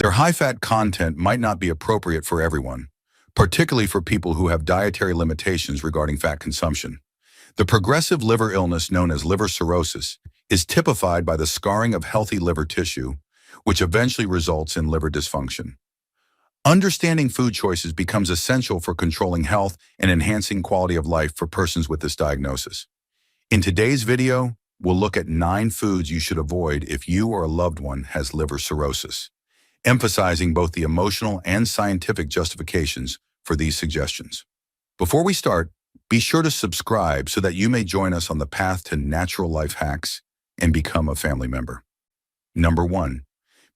Their high-fat content might not be appropriate for everyone, particularly for people who have dietary limitations regarding fat consumption. The progressive liver illness known as liver cirrhosis is typified by the scarring of healthy liver tissue, which eventually results in liver dysfunction. Understanding food choices becomes essential for controlling health and enhancing quality of life for persons with this diagnosis. In today's video, we'll look at 9 foods you should avoid if you or a loved one has liver cirrhosis, emphasizing both the emotional and scientific justifications for these suggestions. Before we start, be sure to subscribe so that you may join us on the path to natural life hacks and become a family member. Number 1.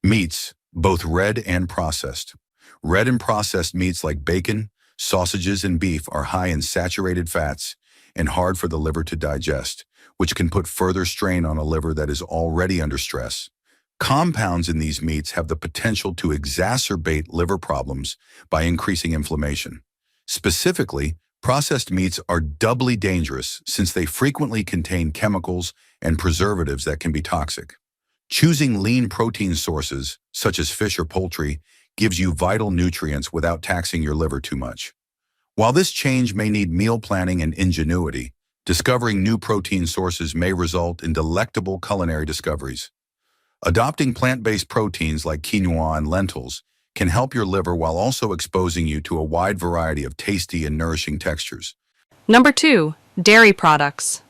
Meats, both red and processed. Red and processed meats like bacon, sausages, and beef are high in saturated fats and hard for the liver to digest, which can put further strain on a liver that is already under stress. Compounds in these meats have the potential to exacerbate liver problems by increasing inflammation. Specifically, processed meats are doubly dangerous since they frequently contain chemicals and preservatives that can be toxic. Choosing lean protein sources, such as fish or poultry, gives you vital nutrients without taxing your liver too much. While this change may need meal planning and ingenuity, discovering new protein sources may result in delectable culinary discoveries. Adopting plant-based proteins like quinoa and lentils can help your liver while also exposing you to a wide variety of tasty and nourishing textures. Number 2. Dairy products.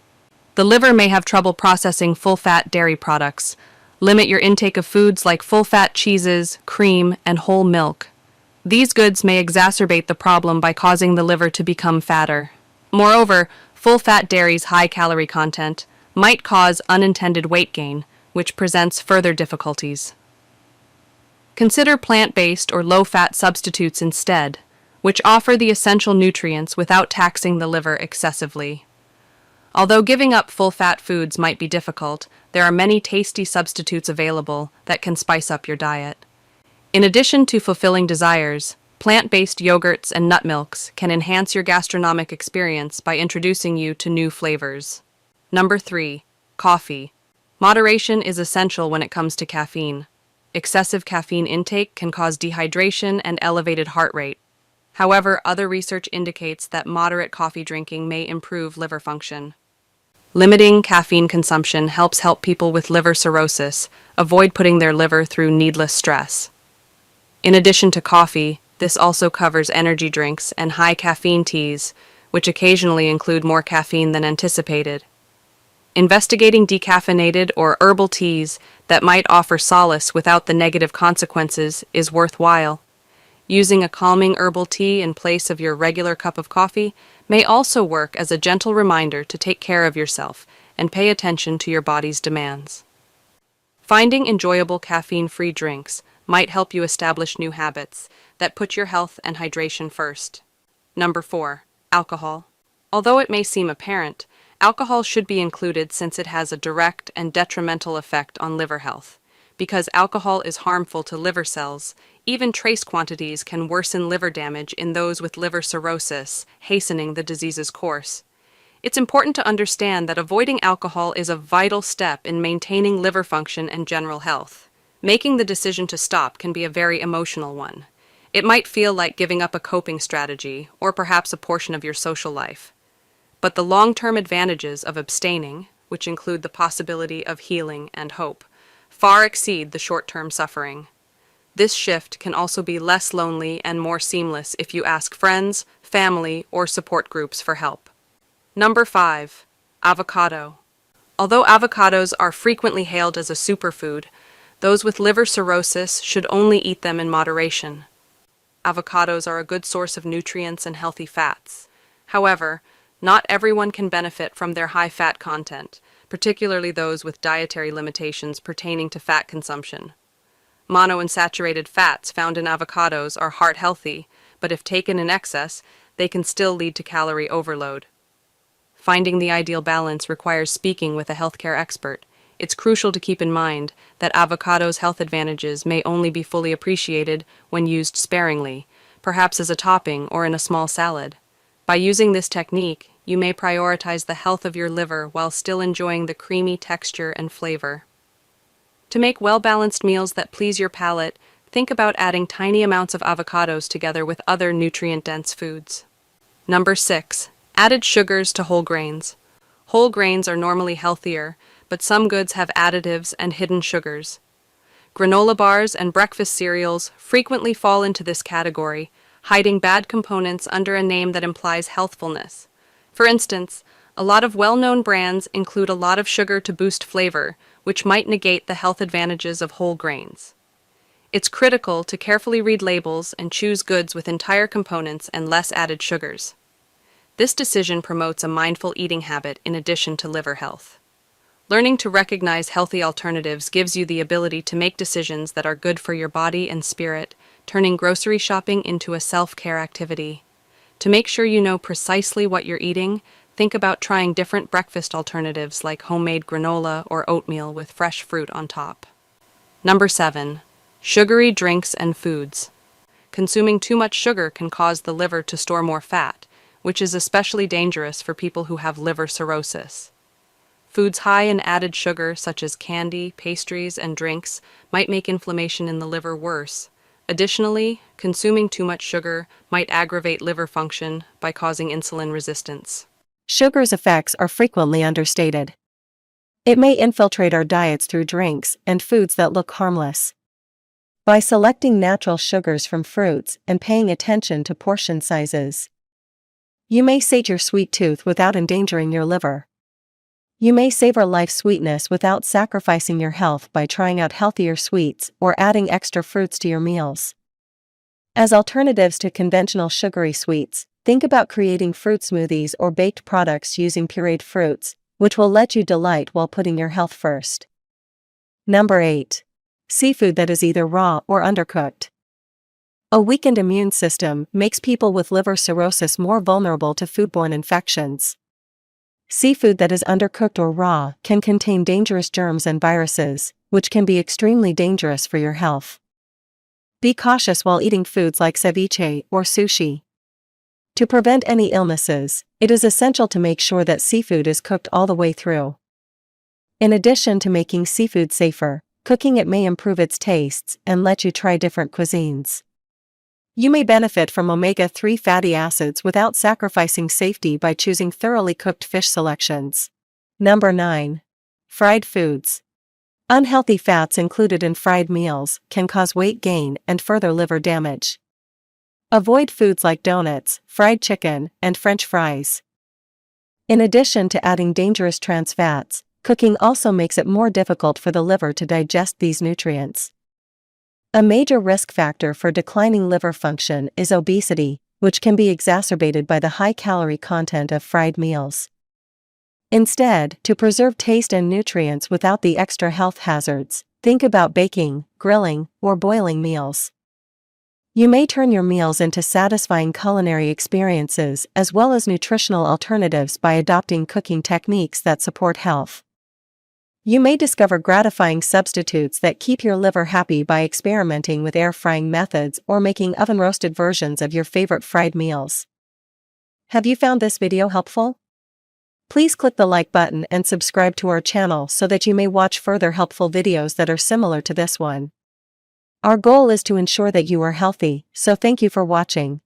The liver may have trouble processing full-fat dairy products. Limit your intake of foods like full-fat cheeses, cream, and whole milk. These goods may exacerbate the problem by causing the liver to become fatter. Moreover, full-fat dairy's high calorie content might cause unintended weight gain, which presents further difficulties. Consider plant-based or low-fat substitutes instead, which offer the essential nutrients without taxing the liver excessively. Although giving up full-fat foods might be difficult, there are many tasty substitutes available that can spice up your diet. In addition to fulfilling desires, plant-based yogurts and nut milks can enhance your gastronomic experience by introducing you to new flavors. Number 3. Coffee. Moderation is essential when it comes to caffeine. Excessive caffeine intake can cause dehydration and elevated heart rate. However, other research indicates that moderate coffee drinking may improve liver function. Limiting caffeine consumption helps people with liver cirrhosis avoid putting their liver through needless stress. In addition to coffee, this also covers energy drinks and high caffeine teas, which occasionally include more caffeine than anticipated. Investigating decaffeinated or herbal teas that might offer solace without the negative consequences is worthwhile. Using a calming herbal tea in place of your regular cup of coffee may also work as a gentle reminder to take care of yourself and pay attention to your body's demands. Finding enjoyable caffeine-free drinks might help you establish new habits that put your health and hydration first. Number 4. Alcohol. Although it may seem apparent, alcohol should be included since it has a direct and detrimental effect on liver health. Because alcohol is harmful to liver cells, even trace quantities can worsen liver damage in those with liver cirrhosis, hastening the disease's course. It's important to understand that avoiding alcohol is a vital step in maintaining liver function and general health. Making the decision to stop can be a very emotional one. It might feel like giving up a coping strategy, or perhaps a portion of your social life. But the long-term advantages of abstaining, which include the possibility of healing and hope, far exceed the short-term suffering. This shift can also be less lonely and more seamless if you ask friends, family, or support groups for help. Number 5. Avocado. Although avocados are frequently hailed as a superfood, those with liver cirrhosis should only eat them in moderation. Avocados are a good source of nutrients and healthy fats. However, not everyone can benefit from their high fat content, particularly those with dietary limitations pertaining to fat consumption. Monounsaturated fats found in avocados are heart healthy, but if taken in excess, they can still lead to calorie overload. Finding the ideal balance requires speaking with a healthcare expert. It's crucial to keep in mind that avocados' health advantages may only be fully appreciated when used sparingly, perhaps as a topping or in a small salad. By using this technique, you may prioritize the health of your liver while still enjoying the creamy texture and flavor. To make well-balanced meals that please your palate, think about adding tiny amounts of avocados together with other nutrient-dense foods. Number 6. Added sugars to whole grains. Whole grains are normally healthier, but some goods have additives and hidden sugars. Granola bars and breakfast cereals frequently fall into this category, hiding bad components under a name that implies healthfulness. For instance, a lot of well-known brands include a lot of sugar to boost flavor, which might negate the health advantages of whole grains. It's critical to carefully read labels and choose goods with entire components and less added sugars. This decision promotes a mindful eating habit in addition to liver health. Learning to recognize healthy alternatives gives you the ability to make decisions that are good for your body and spirit, turning grocery shopping into a self-care activity. To make sure you know precisely what you're eating, think about trying different breakfast alternatives like homemade granola or oatmeal with fresh fruit on top. Number 7. Sugary drinks and foods. Consuming too much sugar can cause the liver to store more fat, which is especially dangerous for people who have liver cirrhosis. Foods high in added sugar, such as candy, pastries, and drinks, might make inflammation in the liver worse. Additionally, consuming too much sugar might aggravate liver function by causing insulin resistance. Sugar's effects are frequently understated. It may infiltrate our diets through drinks and foods that look harmless. By selecting natural sugars from fruits and paying attention to portion sizes, you may sate your sweet tooth without endangering your liver. You may savor life's sweetness without sacrificing your health by trying out healthier sweets or adding extra fruits to your meals. As alternatives to conventional sugary sweets, think about creating fruit smoothies or baked products using pureed fruits, which will let you delight while putting your health first. Number 8. Seafood that is either raw or undercooked. A weakened immune system makes people with liver cirrhosis more vulnerable to foodborne infections. Seafood that is undercooked or raw can contain dangerous germs and viruses, which can be extremely dangerous for your health. Be cautious while eating foods like ceviche or sushi. To prevent any illnesses, it is essential to make sure that seafood is cooked all the way through. In addition to making seafood safer, cooking it may improve its tastes and let you try different cuisines. You may benefit from omega-3 fatty acids without sacrificing safety by choosing thoroughly cooked fish selections. Number 9. Fried foods. Unhealthy fats included in fried meals can cause weight gain and further liver damage. Avoid foods like donuts, fried chicken, and French fries. In addition to adding dangerous trans fats, cooking also makes it more difficult for the liver to digest these nutrients. A major risk factor for declining liver function is obesity, which can be exacerbated by the high-calorie content of fried meals. Instead, to preserve taste and nutrients without the extra health hazards, think about baking, grilling, or boiling meals. You may turn your meals into satisfying culinary experiences as well as nutritional alternatives by adopting cooking techniques that support health. You may discover gratifying substitutes that keep your liver happy by experimenting with air frying methods or making oven-roasted versions of your favorite fried meals. Have you found this video helpful? Please click the like button and subscribe to our channel so that you may watch further helpful videos that are similar to this one. Our goal is to ensure that you are healthy, so thank you for watching.